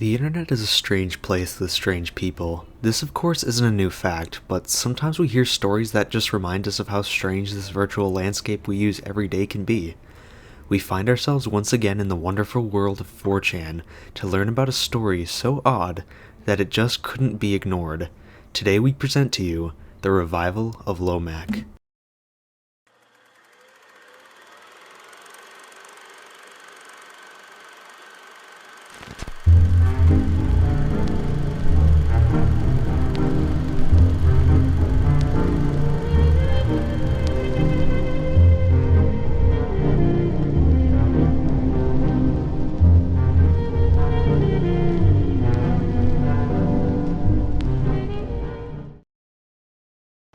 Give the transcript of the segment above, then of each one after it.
The internet is a strange place with strange people. This of course isn't a new fact, but sometimes we hear stories that just remind us of how strange this virtual landscape we use every day can be. We find ourselves once again in the wonderful world of 4chan to learn about a story so odd that it just couldn't be ignored. Today we present to you the revival of Lomac.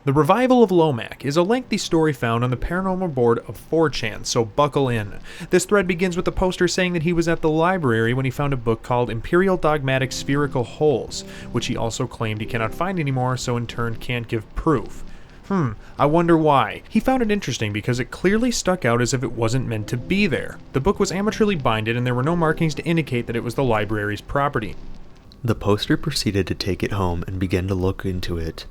The Revival of Lomac is a lengthy story found on the paranormal board of 4chan, so buckle in. This thread begins with the poster saying that he was at the library when he found a book called Imperial Dogmatic Spherical Holes, which he also claimed he cannot find anymore, so in turn can't give proof. I wonder why. He found it interesting because it clearly stuck out as if it wasn't meant to be there. The book was amateurly binded and there were no markings to indicate that it was the library's property. The poster proceeded to take it home and began to look into it.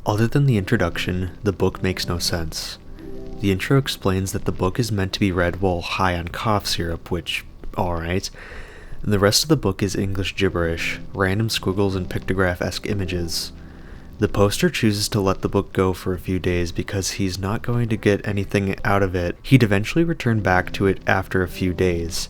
Other than the introduction, the book makes no sense. The intro explains that the book is meant to be read while high on cough syrup, which, alright. The rest of the book is English gibberish, random squiggles and pictograph-esque images. The poster chooses to let the book go for a few days because he's not going to get anything out of it. He'd eventually return back to it after a few days,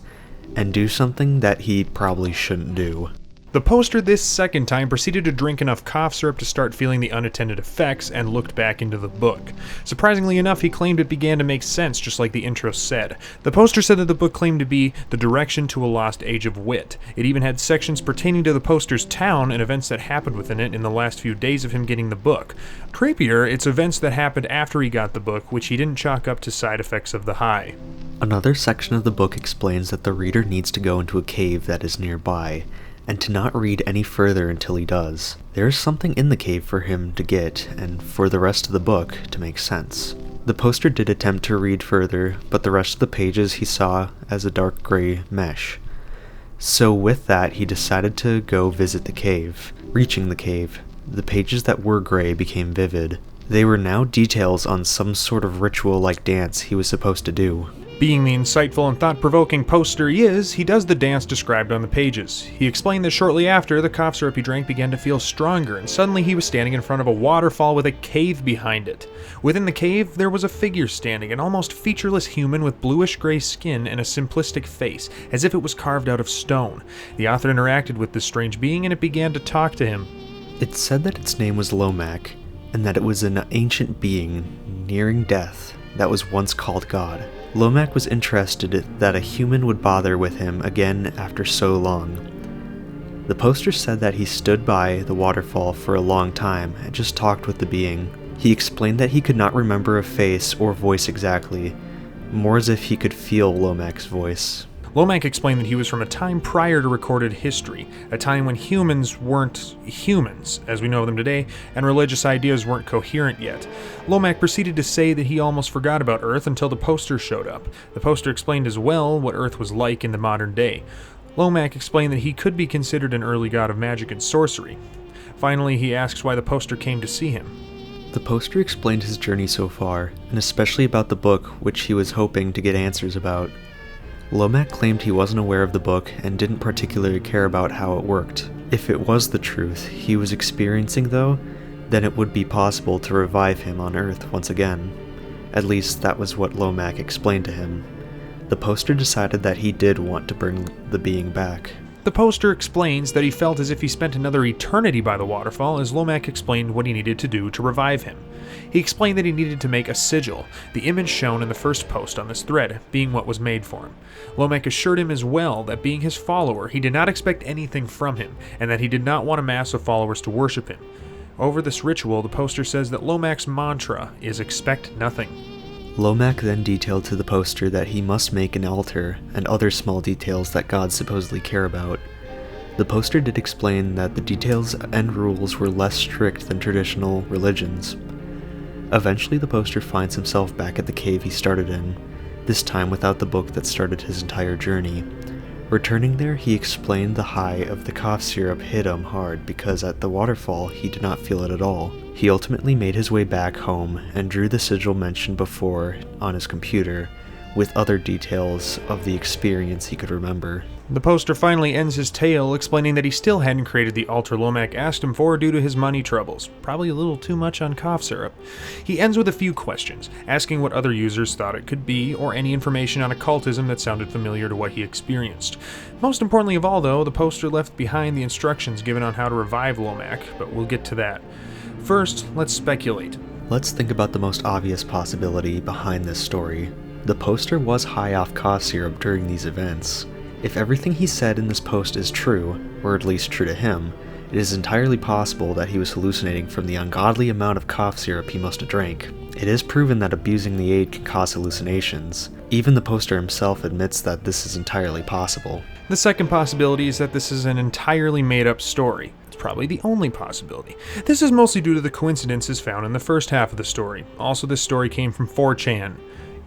and do something that he probably shouldn't do. The poster this second time proceeded to drink enough cough syrup to start feeling the unattended effects and looked back into the book. Surprisingly enough, he claimed it began to make sense, just like the intro said. The poster said that the book claimed to be the direction to a lost age of wit. It even had sections pertaining to the poster's town and events that happened within it in the last few days of him getting the book. Creepier, it's events that happened after he got the book, which he didn't chalk up to side effects of the high. Another section of the book explains that the reader needs to go into a cave that is nearby, and to not read any further until he does. There is something in the cave for him to get, and for the rest of the book to make sense. The poster did attempt to read further, but the rest of the pages he saw as a dark gray mesh. So with that, he decided to go visit the cave. Reaching the cave, the pages that were gray became vivid. They were now details on some sort of ritual-like dance he was supposed to do. Being the insightful and thought-provoking poster he is, he does the dance described on the pages. He explained that shortly after, the cough syrup he drank began to feel stronger, and suddenly he was standing in front of a waterfall with a cave behind it. Within the cave, there was a figure standing, an almost featureless human with bluish-gray skin and a simplistic face, as if it was carved out of stone. The author interacted with this strange being, and it began to talk to him. It said that its name was Lomac, and that it was an ancient being, nearing death, that was once called God. Lomac was interested that a human would bother with him again after so long. The poster said that he stood by the waterfall for a long time and just talked with the being. He explained that he could not remember a face or voice exactly, more as if he could feel Lomac's voice. Lomac explained that he was from a time prior to recorded history, a time when humans weren't humans, as we know them today, and religious ideas weren't coherent yet. Lomac proceeded to say that he almost forgot about Earth until the poster showed up. The poster explained as well what Earth was like in the modern day. Lomac explained that he could be considered an early god of magic and sorcery. Finally, he asks why the poster came to see him. The poster explained his journey so far, and especially about the book, which he was hoping to get answers about. Lomac claimed he wasn't aware of the book and didn't particularly care about how it worked. If it was the truth he was experiencing though, then it would be possible to revive him on Earth once again. At least that was what Lomac explained to him. The poster decided that he did want to bring the being back. The poster explains that he felt as if he spent another eternity by the waterfall as Lomac explained what he needed to do to revive him. He explained that he needed to make a sigil, the image shown in the first post on this thread being what was made for him. Lomac assured him as well that being his follower, he did not expect anything from him, and that he did not want a mass of followers to worship him. Over this ritual, the poster says that Lomac's mantra is expect nothing. Lomac then detailed to the poster that he must make an altar and other small details that gods supposedly care about. The poster did explain that the details and rules were less strict than traditional religions. Eventually the poster finds himself back at the cave he started in, this time without the book that started his entire journey. Returning there, he explained the high of the cough syrup hit him hard because at the waterfall he did not feel it at all. He ultimately made his way back home and drew the sigil mentioned before on his computer, with other details of the experience he could remember. The poster finally ends his tale, explaining that he still hadn't created the altar Lomac asked him for due to his money troubles, probably a little too much on cough syrup. He ends with a few questions, asking what other users thought it could be, or any information on occultism that sounded familiar to what he experienced. Most importantly of all, though, the poster left behind the instructions given on how to revive Lomac, but we'll get to that. First, let's speculate. Let's think about the most obvious possibility behind this story. The poster was high off cough syrup during these events. If everything he said in this post is true, or at least true to him, it is entirely possible that he was hallucinating from the ungodly amount of cough syrup he must have drank. It is proven that abusing the aid can cause hallucinations. Even the poster himself admits that this is entirely possible. The second possibility is that this is an entirely made-up story. It's probably the only possibility. This is mostly due to the coincidences found in the first half of the story. Also, this story came from 4chan.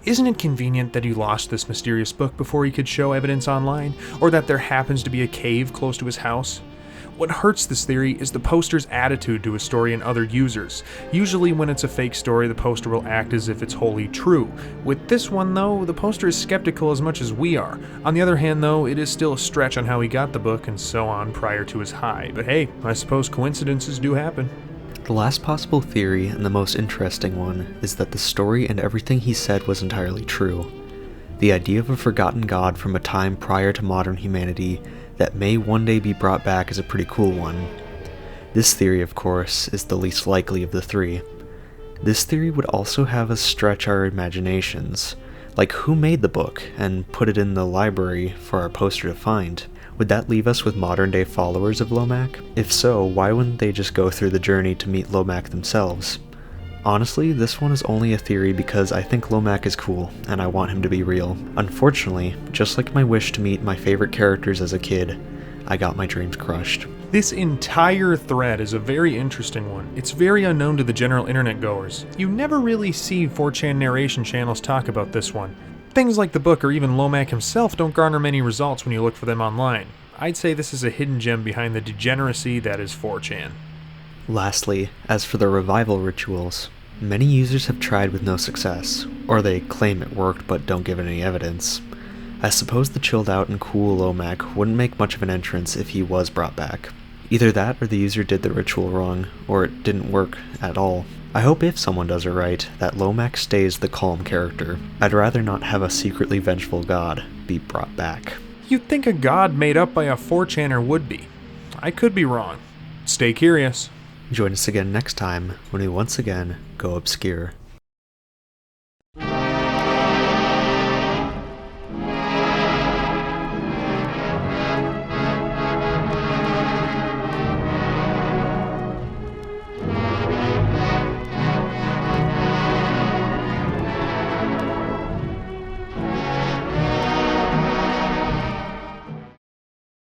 Isn't it convenient that he lost this mysterious book before he could show evidence online, or that there happens to be a cave close to his house? What hurts this theory is the poster's attitude to his story and other users. Usually when it's a fake story, the poster will act as if it's wholly true. With this one though, the poster is skeptical as much as we are. On the other hand though, it is still a stretch on how he got the book and so on prior to his high. But hey, I suppose coincidences do happen. The last possible theory, and the most interesting one, is that the story and everything he said was entirely true. The idea of a forgotten god from a time prior to modern humanity that may one day be brought back is a pretty cool one. This theory, of course, is the least likely of the three. This theory would also have us stretch our imaginations, like who made the book and put it in the library for our poster to find. Would that leave us with modern-day followers of Lomac? If so, why wouldn't they just go through the journey to meet Lomac themselves? Honestly, this one is only a theory because I think Lomac is cool, and I want him to be real. Unfortunately, just like my wish to meet my favorite characters as a kid, I got my dreams crushed. This entire thread is a very interesting one. It's very unknown to the general internet goers. You never really see 4chan narration channels talk about this one. Things like the book or even Lomac himself don't garner many results when you look for them online. I'd say this is a hidden gem behind the degeneracy that is 4chan. Lastly, as for the revival rituals, many users have tried with no success, or they claim it worked but don't give any evidence. I suppose the chilled out and cool Lomac wouldn't make much of an entrance if he was brought back. Either that or the user did the ritual wrong, or it didn't work at all. I hope if someone does it right, that Lomac stays the calm character. I'd rather not have a secretly vengeful god be brought back. You'd think a god made up by a 4chaner would be. I could be wrong. Stay curious. Join us again next time when we once again go obscure.